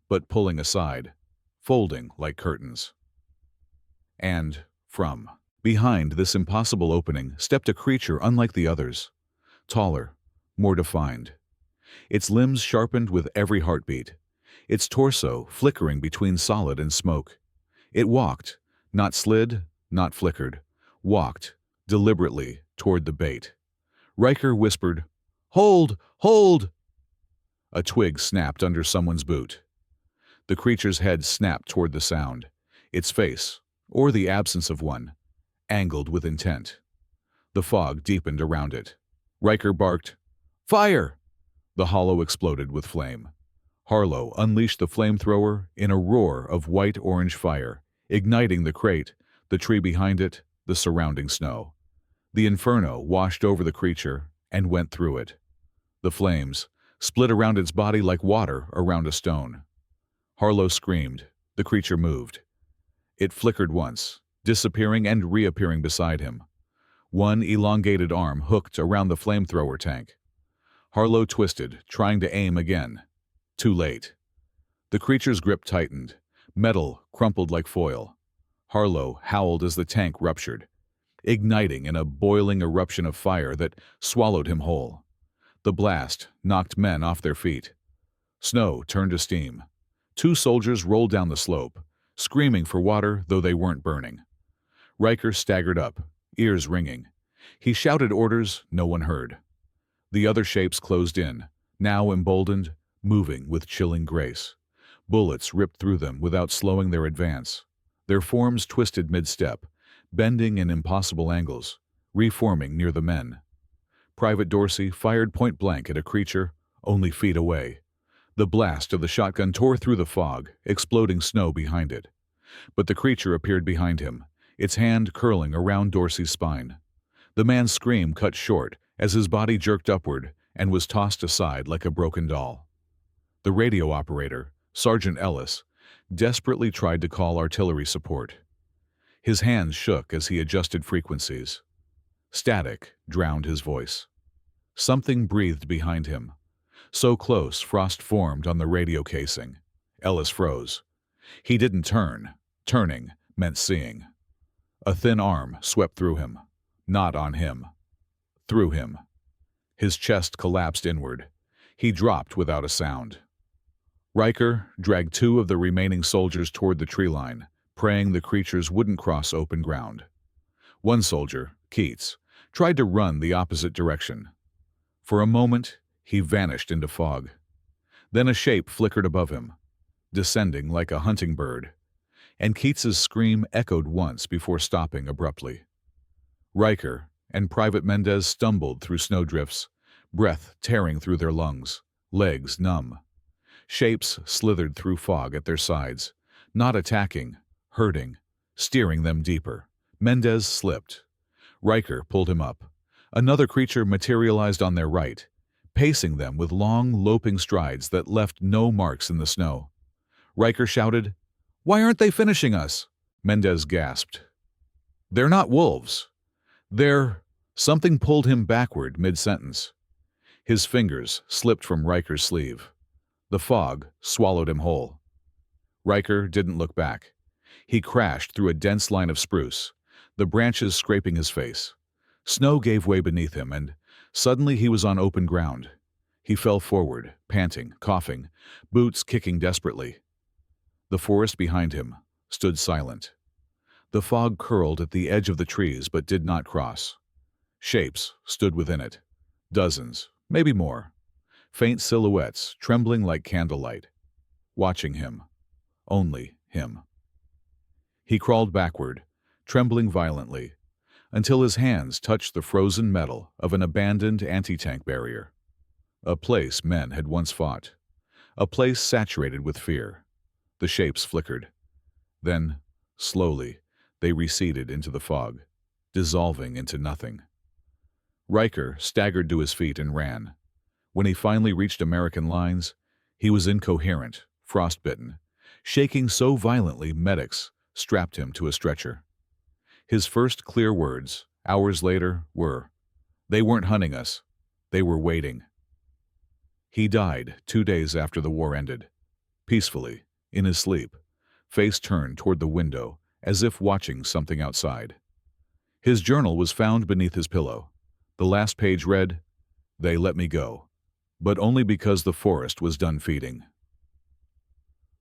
but pulling aside, folding like curtains. And, from behind this impossible opening, stepped a creature unlike the others, taller, more defined. Its limbs sharpened with every heartbeat, its torso flickering between solid and smoke. It walked, not slid, not flickered, walked, deliberately, toward the bait. Riker whispered, "Hold! Hold!" A twig snapped under someone's boot. The creature's head snapped toward the sound, its face, or the absence of one, angled with intent. The fog deepened around it. Riker barked, "Fire!" The hollow exploded with flame. Harlow unleashed the flamethrower in a roar of white-orange fire, igniting the crate, the tree behind it, the surrounding snow. The inferno washed over the creature and went through it. The flames split around its body like water around a stone. Harlow screamed. The creature moved. It flickered once, disappearing and reappearing beside him. One elongated arm hooked around the flamethrower tank. Harlow twisted, trying to aim again. Too late. The creature's grip tightened. Metal crumpled like foil. Harlow howled as the tank ruptured, igniting in a boiling eruption of fire that swallowed him whole. The blast knocked men off their feet. Snow turned to steam. 2 soldiers rolled down the slope, screaming for water though they weren't burning. Riker staggered up, ears ringing. He shouted orders no one heard. The other shapes closed in, now emboldened, moving with chilling grace. Bullets ripped through them without slowing their advance. Their forms twisted mid-step, bending in impossible angles, reforming near the men. Private Dorsey fired point-blank at a creature only feet away. The blast of the shotgun tore through the fog, exploding snow behind it. But the creature appeared behind him, its hand curling around Dorsey's spine. The man's scream cut short as his body jerked upward and was tossed aside like a broken doll. The radio operator, Sergeant Ellis, desperately tried to call artillery support. His hands shook as he adjusted frequencies. Static drowned his voice. Something breathed behind him. So close, frost formed on the radio casing. Ellis froze. He didn't turn. Turning meant seeing. A thin arm swept through him. Not on him. Through him. His chest collapsed inward. He dropped without a sound. Riker dragged two of the remaining soldiers toward the tree line, praying the creatures wouldn't cross open ground. One soldier, Keats, tried to run the opposite direction. For a moment, he vanished into fog. Then a shape flickered above him, descending like a hunting bird, and Keats's scream echoed once before stopping abruptly. Riker and Private Mendez stumbled through snowdrifts, breath tearing through their lungs, legs numb. Shapes slithered through fog at their sides, not attacking, hurting, steering them deeper. Mendez slipped. Riker pulled him up. Another creature materialized on their right, pacing them with long, loping strides that left no marks in the snow. Riker shouted, "Why aren't they finishing us?" Mendez gasped. "They're not wolves. They're—" Something pulled him backward mid-sentence. His fingers slipped from Riker's sleeve. The fog swallowed him whole. Riker didn't look back. He crashed through a dense line of spruce, the branches scraping his face. Snow gave way beneath him, and suddenly he was on open ground. He fell forward, panting, coughing, boots kicking desperately. The forest behind him stood silent. The fog curled at the edge of the trees but did not cross. Shapes stood within it. Dozens, maybe more. Faint silhouettes trembling like candlelight. Watching him. Only him. He crawled backward, trembling violently, until his hands touched the frozen metal of an abandoned anti-tank barrier. A place men had once fought. A place saturated with fear. The shapes flickered. Then, slowly, they receded into the fog, dissolving into nothing. Riker staggered to his feet and ran. When he finally reached American lines, he was incoherent, frostbitten, shaking so violently medics strapped him to a stretcher. His first clear words, hours later, were, "They weren't hunting us. They were waiting." He died 2 days after the war ended, peacefully, in his sleep, face turned toward the window, as if watching something outside. His journal was found beneath his pillow. The last page read, "They let me go, but only because the forest was done feeding."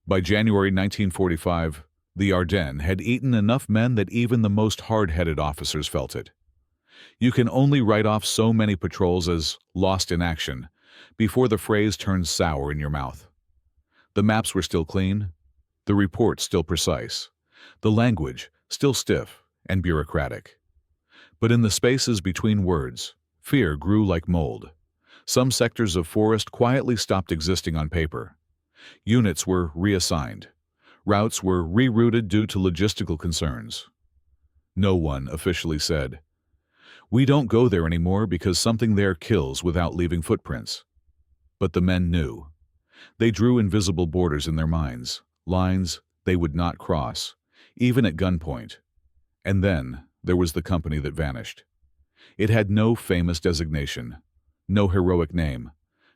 By January 1945, the Ardennes had eaten enough men that even the most hard-headed officers felt it. You can only write off so many patrols as lost in action before the phrase turns sour in your mouth. The maps were still clean, the reports still precise, the language still stiff and bureaucratic. But in the spaces between words, fear grew like mold. Some sectors of forest quietly stopped existing on paper. Units were reassigned. Routes were rerouted due to logistical concerns. No one officially said, "We don't go there anymore because something there kills without leaving footprints." But the men knew. They drew invisible borders in their minds, lines they would not cross, even at gunpoint. And then there was the company that vanished. It had no famous designation, no heroic name,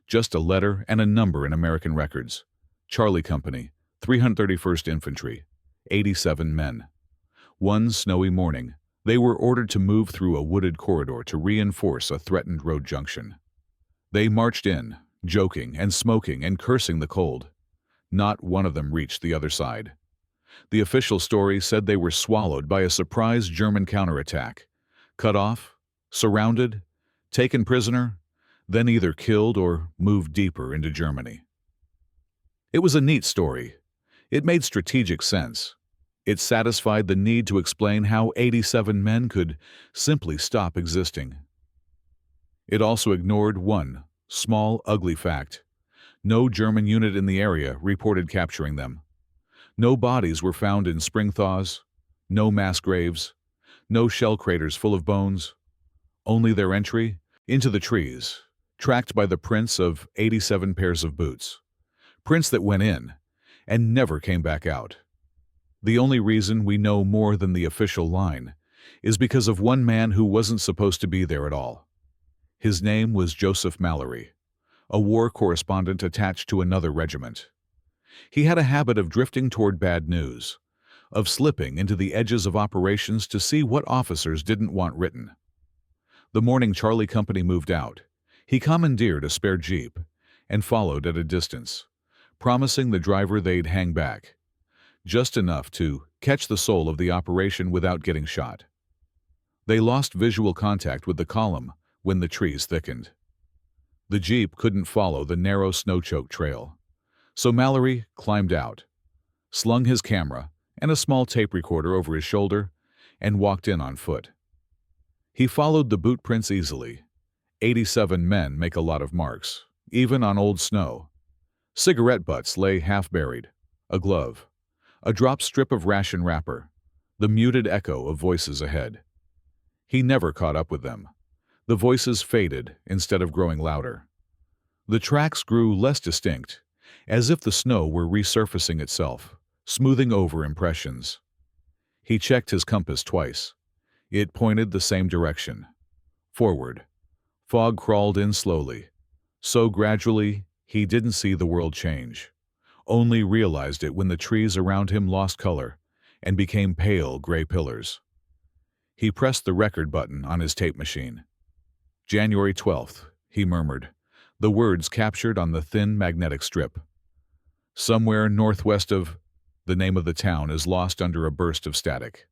just a letter and a number in American records. Charlie Company, 331st Infantry, 87 men. One snowy morning, they were ordered to move through a wooded corridor to reinforce a threatened road junction. They marched in, joking and smoking and cursing the cold. Not one of them reached the other side. The official story said they were swallowed by a surprise German counterattack, cut off, surrounded, taken prisoner, then either killed or moved deeper into Germany. It was a neat story. It made strategic sense. It satisfied the need to explain how 87 men could simply stop existing. It also ignored one small, ugly fact. No German unit in the area reported capturing them. No bodies were found in spring thaws, no mass graves, no shell craters full of bones, only their entry into the trees, tracked by the prints of 87 pairs of boots. Prints that went in and never came back out. The only reason we know more than the official line is because of one man who wasn't supposed to be there at all. His name was Joseph Mallory, a war correspondent attached to another regiment. He had a habit of drifting toward bad news, of slipping into the edges of operations to see what officers didn't want written. The morning Charlie Company moved out, he commandeered a spare jeep and followed at a distance, promising the driver they'd hang back, just enough to catch the soul of the operation without getting shot. They lost visual contact with the column when the trees thickened. The jeep couldn't follow the narrow snow-choked trail, so Mallory climbed out, slung his camera and a small tape recorder over his shoulder, and walked in on foot. He followed the boot prints easily. 87 men make a lot of marks, even on old snow. Cigarette butts lay half-buried, a glove, a dropped strip of ration wrapper, the muted echo of voices ahead. He never caught up with them. The voices faded instead of growing louder. The tracks grew less distinct, as if the snow were resurfacing itself, smoothing over impressions. He checked his compass twice. It pointed the same direction. Forward. Fog crawled in slowly, so gradually he didn't see the world change, only realized it when the trees around him lost color and became pale gray pillars. He pressed the record button on his tape machine. January 12th, he murmured, the words captured on the thin magnetic strip. Somewhere northwest of the name of the town is lost under a burst of static.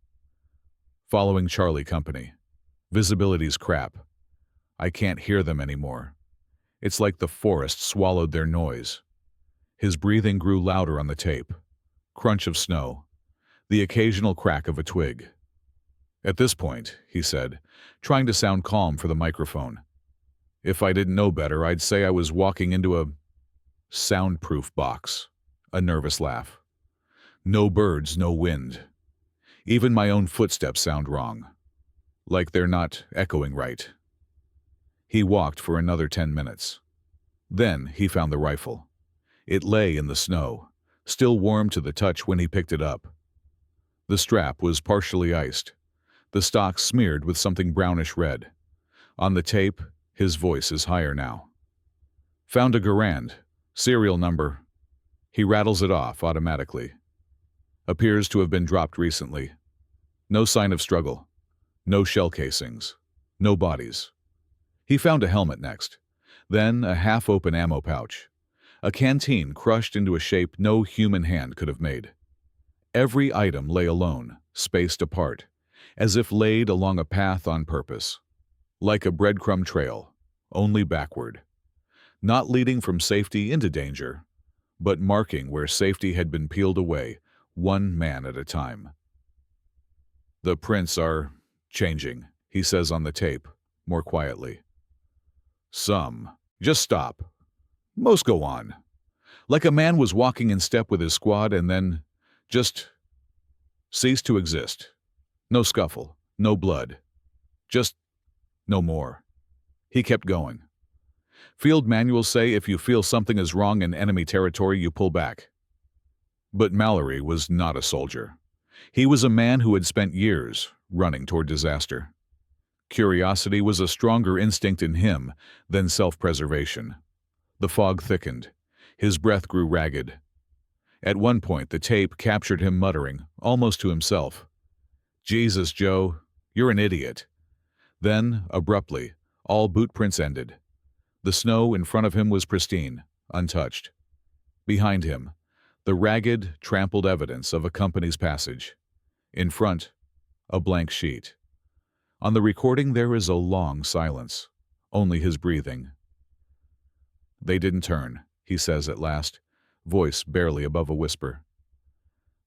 Following Charlie Company. Visibility's crap. I can't hear them anymore. It's like the forest swallowed their noise. His breathing grew louder on the tape. Crunch of snow. The occasional crack of a twig. At this point, he said, trying to sound calm for the microphone, if I didn't know better, I'd say I was walking into a soundproof box. A nervous laugh. No birds, no wind. Even my own footsteps sound wrong. Like they're not echoing right. He walked for another 10 minutes. Then he found the rifle. It lay in the snow, still warm to the touch when he picked it up. The strap was partially iced, the stock smeared with something brownish red. On the tape, his voice is higher now. Found a Garand, serial number. He rattles it off automatically. Appears to have been dropped recently. No sign of struggle. No shell casings. No bodies. He found a helmet next. Then a half-open ammo pouch. A canteen crushed into a shape no human hand could have made. Every item lay alone, spaced apart, as if laid along a path on purpose. Like a breadcrumb trail, only backward. Not leading from safety into danger, but marking where safety had been peeled away, one man at a time. The prints are changing, he says on the tape, more quietly. Some just stop. Most go on. Like a man was walking in step with his squad and then just cease to exist. No scuffle, no blood. Just no more. He kept going. Field manuals say if you feel something is wrong in enemy territory, you pull back. But Mallory was not a soldier. He was a man who had spent years running toward disaster. Curiosity was a stronger instinct in him than self-preservation. The fog thickened. His breath grew ragged. At one point, the tape captured him muttering, almost to himself, "Jesus, Joe, you're an idiot." Then, abruptly, all boot prints ended. The snow in front of him was pristine, untouched. Behind him, the ragged, trampled evidence of a company's passage. In front, a blank sheet. On the recording there is a long silence, only his breathing. They didn't turn, he says at last, voice barely above a whisper.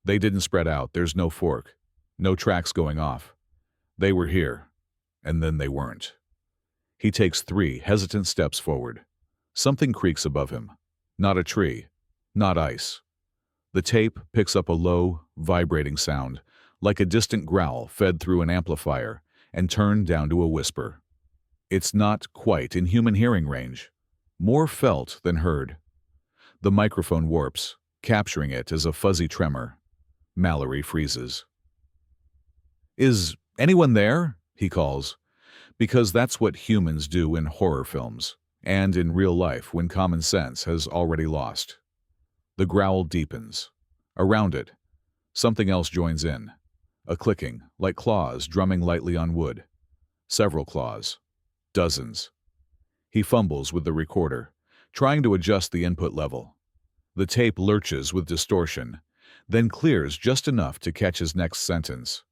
They didn't spread out, there's no fork, no tracks going off. They were here, and then they weren't. He takes 3 hesitant steps forward. Something creaks above him. Not a tree, not ice. The tape picks up a low, vibrating sound, like a distant growl fed through an amplifier and turned down to a whisper. It's not quite in human hearing range. More felt than heard. The microphone warps, capturing it as a fuzzy tremor. Mallory freezes. "Is anyone there?" he calls, because that's what humans do in horror films, and in real life when common sense has already lost. The growl deepens. Around it, something else joins in. A clicking, like claws drumming lightly on wood. Several claws. Dozens. He fumbles with the recorder, trying to adjust the input level. The tape lurches with distortion, then clears just enough to catch his next sentence.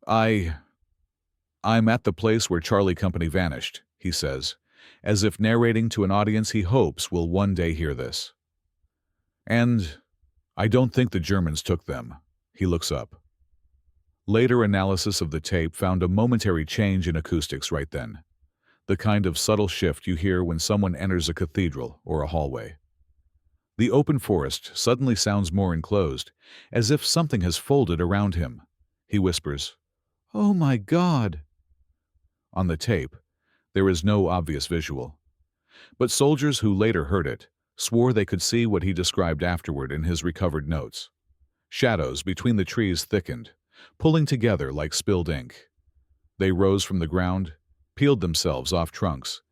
I'm at the place where Charlie Company vanished," he says, as if narrating to an audience he hopes will one day hear this. "And I don't think the Germans took them." He looks up. Later analysis of the tape found a momentary change in acoustics right then. The kind of subtle shift you hear when someone enters a cathedral or a hallway. The open forest suddenly sounds more enclosed, as if something has folded around him. He whispers, "Oh my God!" On the tape, there is no obvious visual. But soldiers who later heard it swore they could see what he described afterward in his recovered notes. Shadows between the trees thickened, pulling together like spilled ink. They rose from the ground, peeled themselves off trunks,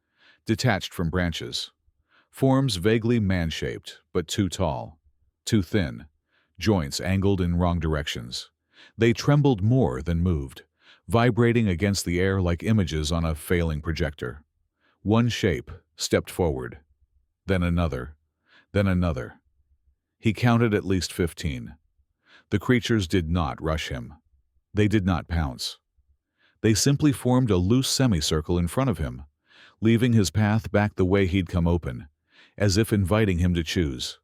detached from branches. Forms vaguely man-shaped, but too tall, too thin, joints angled in wrong directions. They trembled more than moved, vibrating against the air like images on a failing projector. One shape stepped forward, then another, then another. He counted at least 15. The creatures did not rush him. They did not pounce. They simply formed a loose semicircle in front of him, leaving his path back the way he'd come open, as if inviting him to choose.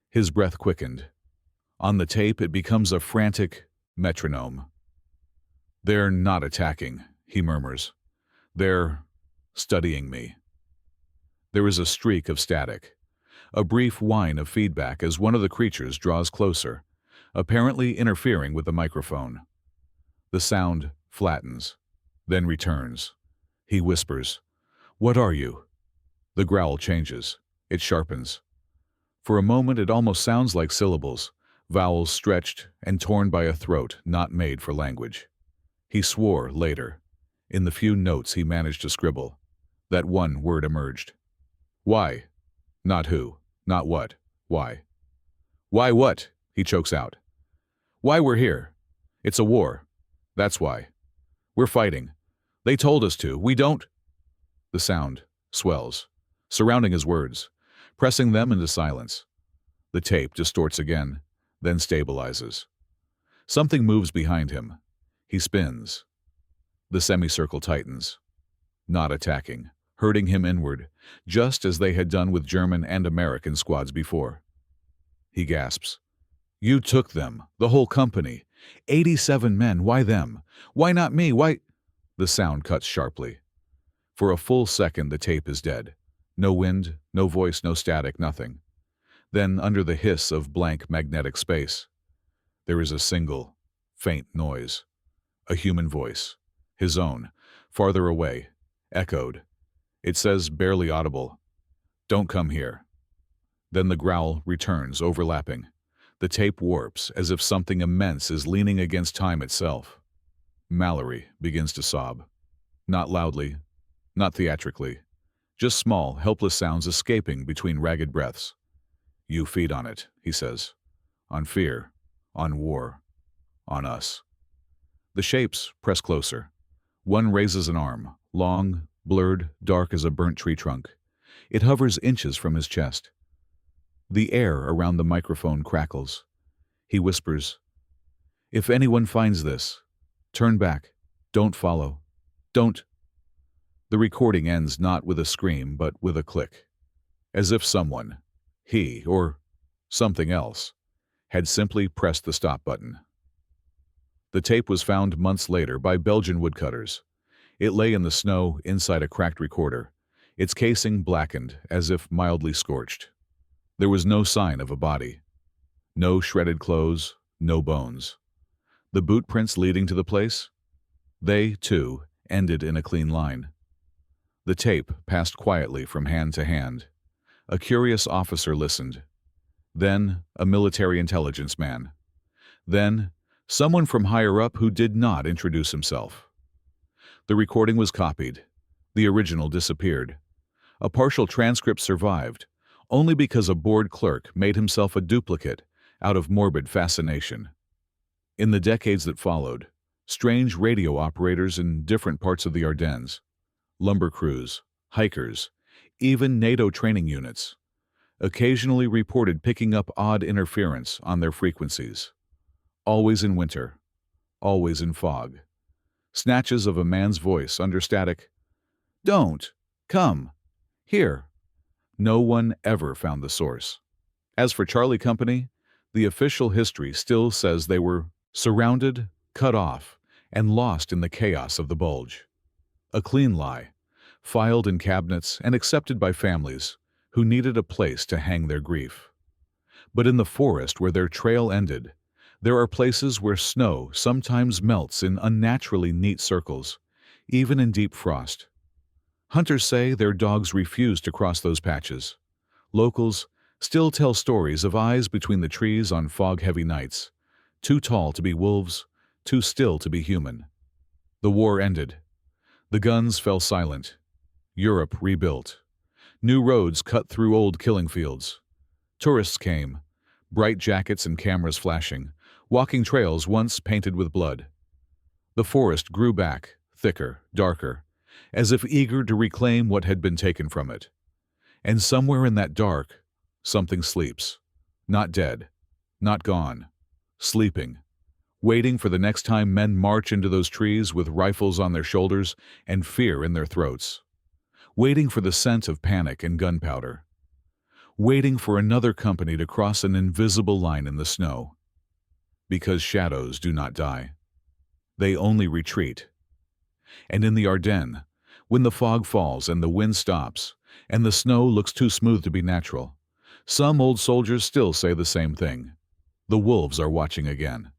His breath quickened. On the tape, it becomes a frantic metronome. "They're not attacking," he murmurs. "They're studying me." There is a streak of static, a brief whine of feedback as one of the creatures draws closer, apparently interfering with the microphone. The sound flattens, then returns. He whispers, "What are you?" The growl changes. It sharpens. For a moment it almost sounds like syllables, vowels stretched and torn by a throat not made for language. He swore later, in the few notes he managed to scribble, that one word emerged. "Why?" Not who, not what, why. "Why what?" he chokes out. "Why we're here. It's a war. That's why. We're fighting. They told us to. We don't—" The sound swells, surrounding his words, pressing them into silence. The tape distorts again, then stabilizes. Something moves behind him. He spins. The semicircle tightens. Not attacking, hurting him inward, just as they had done with German and American squads before. He gasps. "You took them, the whole company. 87 men, why them? Why not me? Why—" The sound cuts sharply. For a full second the tape is dead. No wind, no voice, no static, nothing. Then, under the hiss of blank magnetic space, there is a single, faint noise. A human voice. His own, farther away, echoed. It says, barely audible, "Don't come here." Then the growl returns, overlapping. The tape warps, as if something immense is leaning against time itself. Mallory begins to sob. Not loudly, not theatrically. Just small, helpless sounds escaping between ragged breaths. "You feed on it," he says. "On fear, on war, on us." The shapes press closer. One raises an arm, long, blurred, dark as a burnt tree trunk. It hovers inches from his chest. The air around the microphone crackles. He whispers, "If anyone finds this, turn back. Don't follow. Don't—" The recording ends not with a scream, but with a click. As if someone, he or something else, had simply pressed the stop button. The tape was found months later by Belgian woodcutters. It lay in the snow inside a cracked recorder, its casing blackened as if mildly scorched. There was no sign of a body. No shredded clothes, no bones. The boot prints leading to the place? They, too, ended in a clean line. The tape passed quietly from hand to hand. A curious officer listened. Then, a military intelligence man. Then, someone from higher up who did not introduce himself. The recording was copied. The original disappeared. A partial transcript survived, only because a bored clerk made himself a duplicate out of morbid fascination. In the decades that followed, strange radio operators in different parts of the Ardennes, lumber crews, hikers, even NATO training units, occasionally reported picking up odd interference on their frequencies. Always in winter, always in fog. Snatches of a man's voice under static. Don't! Come! Here! No one ever found the source. As for Charlie Company, the official history still says they were surrounded, cut off, and lost in the chaos of the Bulge. A clean lie, filed in cabinets and accepted by families who needed a place to hang their grief. But in the forest where their trail ended, there are places where snow sometimes melts in unnaturally neat circles, even in deep frost. Hunters say their dogs refuse to cross those patches. Locals still tell stories of eyes between the trees on fog-heavy nights, too tall to be wolves, too still to be human. The war ended. The guns fell silent. Europe rebuilt. New roads cut through old killing fields. Tourists came, bright jackets and cameras flashing, walking trails once painted with blood. The forest grew back, thicker, darker, as if eager to reclaim what had been taken from it. And somewhere in that dark, something sleeps. Not dead, not gone, sleeping, waiting for the next time men march into those trees with rifles on their shoulders and fear in their throats. Waiting for the scent of panic and gunpowder. Waiting for another company to cross an invisible line in the snow. Because shadows do not die. They only retreat. And in the Ardennes, when the fog falls and the wind stops, and the snow looks too smooth to be natural, some old soldiers still say the same thing. The wolves are watching again.